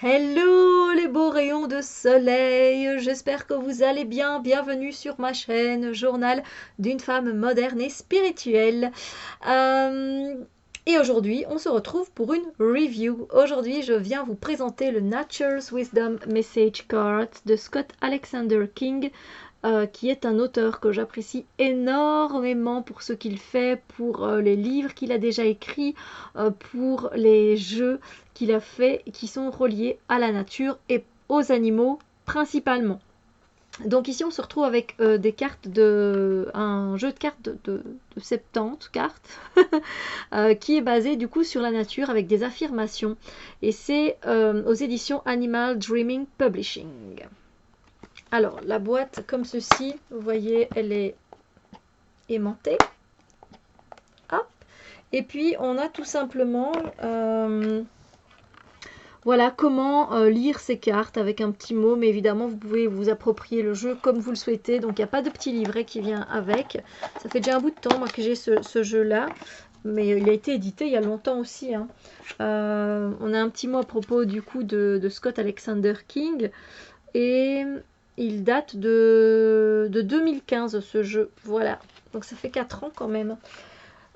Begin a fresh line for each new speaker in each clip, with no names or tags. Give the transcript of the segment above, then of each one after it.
Hello les beaux rayons de soleil, j'espère que vous allez bien. Bienvenue sur ma chaîne Journal d'une femme moderne et spirituelle. Euh, et aujourd'hui, on se retrouve pour une review. Aujourd'hui, je viens vous présenter le Nature's Wisdom Message Card de Scott Alexander King, qui est un auteur que j'apprécie énormément pour ce qu'il fait, pour les livres qu'il a déjà écrits, pour les jeux qu'il a fait qui sont reliés à la nature et aux animaux principalement. Donc ici on se retrouve avec des cartes un jeu de cartes de 70 cartes qui est basé du coup sur la nature avec des affirmations et c'est aux éditions Animal Dreaming Publishing. Alors la boîte comme ceci, vous voyez elle est aimantée. Hop. Et puis on a tout simplement voilà comment lire ces cartes avec un petit mot, mais évidemment vous pouvez vous approprier le jeu comme vous le souhaitez, donc il n'y a pas de petit livret qui vient avec. Ça fait déjà un bout de temps moi, que j'ai ce jeu-là, mais il a été édité il y a longtemps aussi. Hein. On a un petit mot à propos du coup de Scott Alexander King, et il date de 2015 ce jeu, voilà, donc ça fait 4 ans quand même.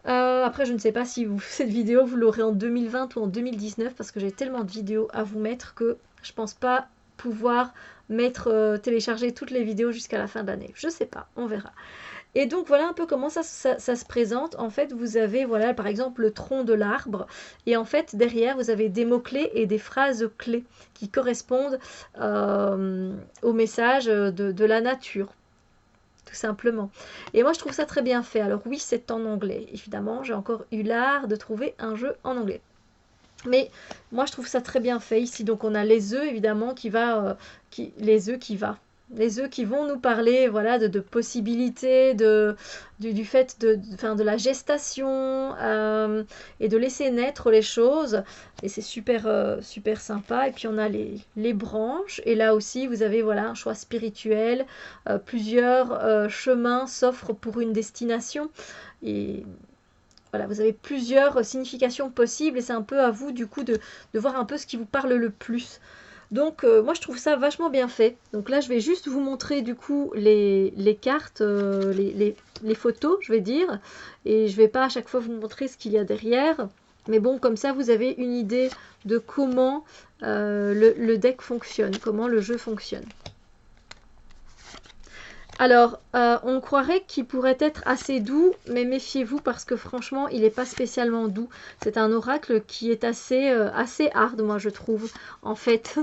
Après, je ne sais pas si cette vidéo, vous l'aurez en 2020 ou en 2019, parce que j'ai tellement de vidéos à vous mettre que je pense pas pouvoir télécharger toutes les vidéos jusqu'à la fin de l'année. Je sais pas, on verra. Et donc, voilà un peu comment ça se présente. En fait, vous avez, voilà, par exemple, le tronc de l'arbre. Et en fait, derrière, vous avez des mots-clés et des phrases clés qui correspondent au message de la nature. Tout simplement. Et moi, je trouve ça très bien fait. Alors oui, c'est en anglais. Évidemment, j'ai encore eu l'art de trouver un jeu en anglais. Mais moi, je trouve ça très bien fait ici. Donc, on a les œufs, évidemment, les œufs qui vont nous parler, voilà, de possibilités, du fait de la gestation et de laisser naître les choses. Et c'est super, super sympa. Et puis, on a les branches. Et là aussi, vous avez, voilà, un choix spirituel. Plusieurs chemins s'offrent pour une destination. Et voilà, vous avez plusieurs significations possibles et c'est un peu à vous du coup de voir un peu ce qui vous parle le plus. Donc moi je trouve ça vachement bien fait. Donc là je vais juste vous montrer du coup les cartes, les photos je vais dire. Et je vais pas à chaque fois vous montrer ce qu'il y a derrière. Mais bon comme ça vous avez une idée de comment le deck fonctionne, comment le jeu fonctionne. Alors, on croirait qu'il pourrait être assez doux, mais méfiez-vous parce que franchement, il n'est pas spécialement doux. C'est un oracle qui est assez hard, moi je trouve, en fait.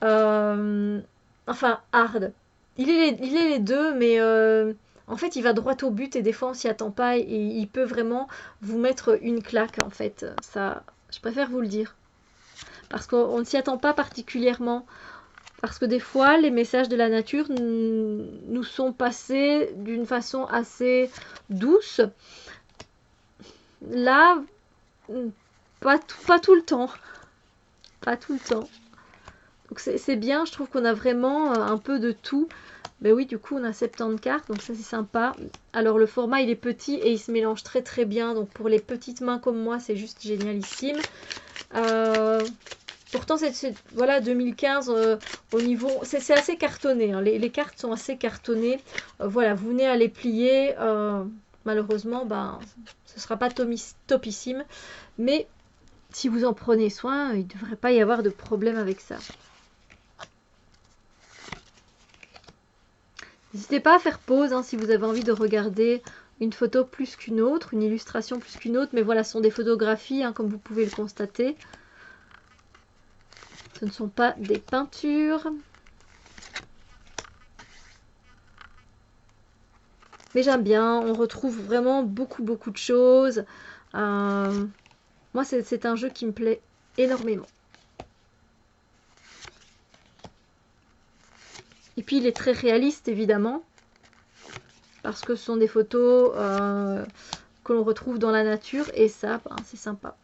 Enfin, hard. Il est les deux, mais en fait, il va droit au but et des fois, on s'y attend pas et il peut vraiment vous mettre une claque, en fait. Ça, je préfère vous le dire. Parce qu'on ne s'y attend pas particulièrement. Parce que des fois, les messages de la nature nous sont passés d'une façon assez douce. Là, pas tout le temps. Pas tout le temps. Donc c'est bien, je trouve qu'on a vraiment un peu de tout. Mais oui, du coup, on a 70 cartes, donc ça c'est sympa. Alors le format, il est petit et il se mélange très très bien. Donc pour les petites mains comme moi, c'est juste génialissime. Pourtant, voilà, 2015, au niveau, c'est assez cartonné. Hein. Les cartes sont assez cartonnées. Voilà, vous venez à les plier. Malheureusement, ben, ce ne sera pas topissime. Mais si vous en prenez soin, il ne devrait pas y avoir de problème avec ça. N'hésitez pas à faire pause hein, si vous avez envie de regarder une photo plus qu'une autre, une illustration plus qu'une autre. Mais voilà, ce sont des photographies, hein, comme vous pouvez le constater. Ce ne sont pas des peintures. Mais j'aime bien, on retrouve vraiment beaucoup de choses. Moi, c'est un jeu qui me plaît énormément. Et puis, il est très réaliste, évidemment. Parce que ce sont des photos que l'on retrouve dans la nature. Et ça, ben, c'est sympa.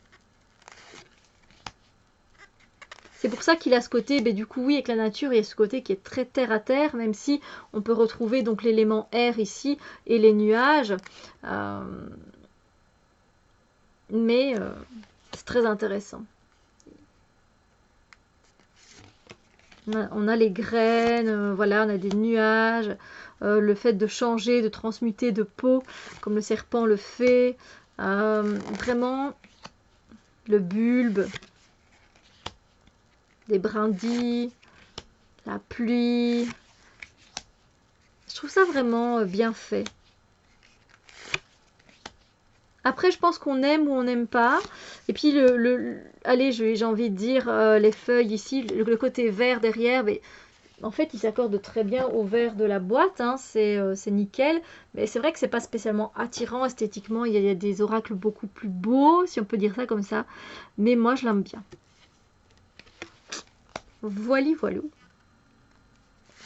C'est pour ça qu'il a ce côté, ben, du coup oui, avec la nature, il y a ce côté qui est très terre à terre, même si on peut retrouver donc l'élément air ici et les nuages. Mais c'est très intéressant. On a les graines, voilà, on a des nuages, le fait de changer, de transmuter de peau, comme le serpent le fait. Vraiment, le bulbe, des brindilles, la pluie. Je trouve ça vraiment bien fait. Après, je pense qu'on aime ou on n'aime pas. Et puis, allez, j'ai envie de dire, les feuilles ici, le côté vert derrière, mais en fait, il s'accorde très bien au vert de la boîte. Hein, c'est nickel. Mais c'est vrai que c'est pas spécialement attirant esthétiquement. Il y a des oracles beaucoup plus beaux, si on peut dire ça comme ça. Mais moi, je l'aime bien. Voili, voilou.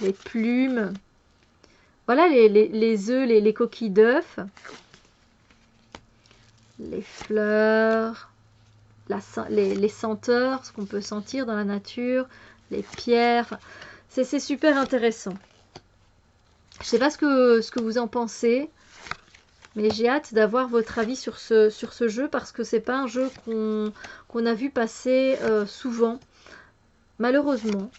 Les plumes. Voilà les œufs, les coquilles d'œufs. Les fleurs, les senteurs, ce qu'on peut sentir dans la nature, les pierres. C'est super intéressant. Je ne sais pas ce que vous en pensez, mais j'ai hâte d'avoir votre avis sur ce jeu parce que c'est pas un jeu qu'on a vu passer souvent, malheureusement.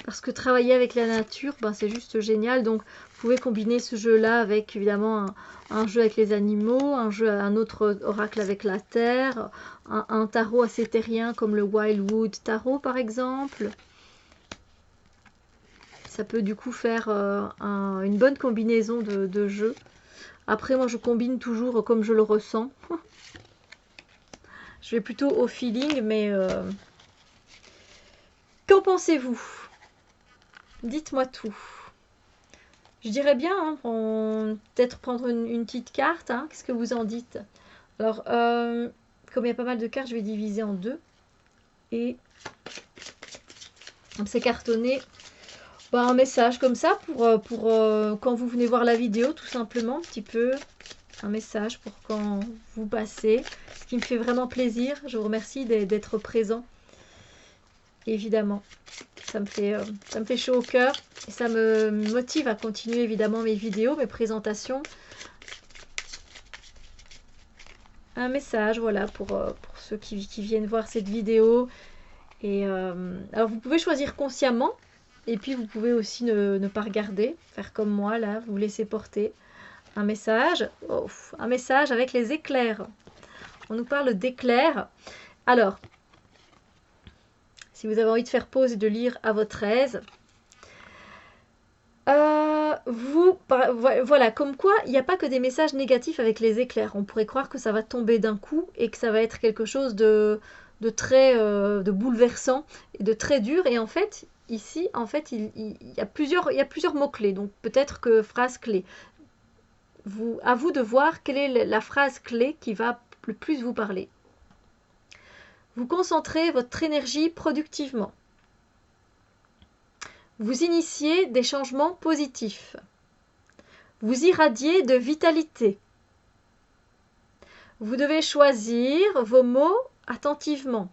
Parce que travailler avec la nature, ben, c'est juste génial. Donc, vous pouvez combiner ce jeu-là avec, évidemment, un jeu avec les animaux, un autre oracle avec la terre, un tarot assez terrien comme le Wildwood Tarot, par exemple. Ça peut du coup faire une bonne combinaison de jeux. Après, moi, je combine toujours comme je le ressens. Je vais plutôt au feeling, mais... Qu'en pensez-vous ? Dites-moi tout. Je dirais bien, hein, peut-être prendre une petite carte. Hein. Qu'est-ce que vous en dites? Alors, comme il y a pas mal de cartes, je vais diviser en deux. Et c'est cartonné. Un message comme ça pour quand vous venez voir la vidéo, tout simplement. Un petit peu un message pour quand vous passez. Ce qui me fait vraiment plaisir. Je vous remercie d'être présent. Évidemment. Ça me fait chaud au cœur et ça me motive à continuer évidemment mes vidéos, mes présentations. Un message, voilà, pour ceux qui viennent voir cette vidéo. Et alors vous pouvez choisir consciemment et puis vous pouvez aussi ne pas regarder, faire comme moi là, vous laissez porter. Un message, un message avec les éclairs. On nous parle d'éclairs. Alors, si vous avez envie de faire pause et de lire à votre aise. Voilà, comme quoi, il n'y a pas que des messages négatifs avec les éclairs. On pourrait croire que ça va tomber d'un coup et que ça va être quelque chose de très de bouleversant et de très dur. Et en fait, ici, en fait, il y a plusieurs mots-clés. Donc peut-être que phrase clé. À vous de voir quelle est la phrase clé qui va le plus vous parler. Vous concentrez votre énergie productivement. Vous initiez des changements positifs. Vous irradiez de vitalité. Vous devez choisir vos mots attentivement.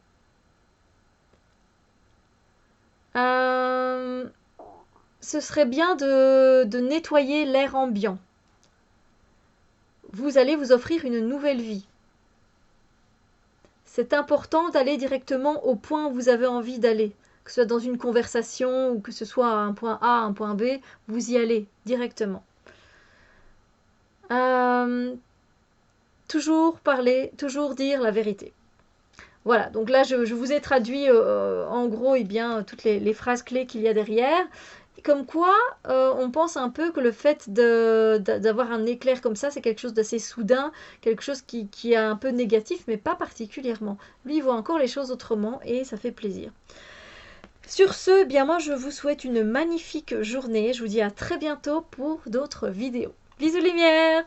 Ce serait bien de nettoyer l'air ambiant. Vous allez vous offrir une nouvelle vie. C'est important d'aller directement au point où vous avez envie d'aller. Que ce soit dans une conversation ou que ce soit à un point A, un point B, vous y allez directement. Toujours parler, toujours dire la vérité. Voilà, donc là je vous ai traduit en gros toutes les phrases clés qu'il y a derrière. Comme quoi, on pense un peu que le fait d'avoir un éclair comme ça, c'est quelque chose d'assez soudain, quelque chose qui est un peu négatif, mais pas particulièrement. Lui, il voit encore les choses autrement et ça fait plaisir. Sur ce, bien moi, je vous souhaite une magnifique journée. Je vous dis à très bientôt pour d'autres vidéos. Bisous lumière!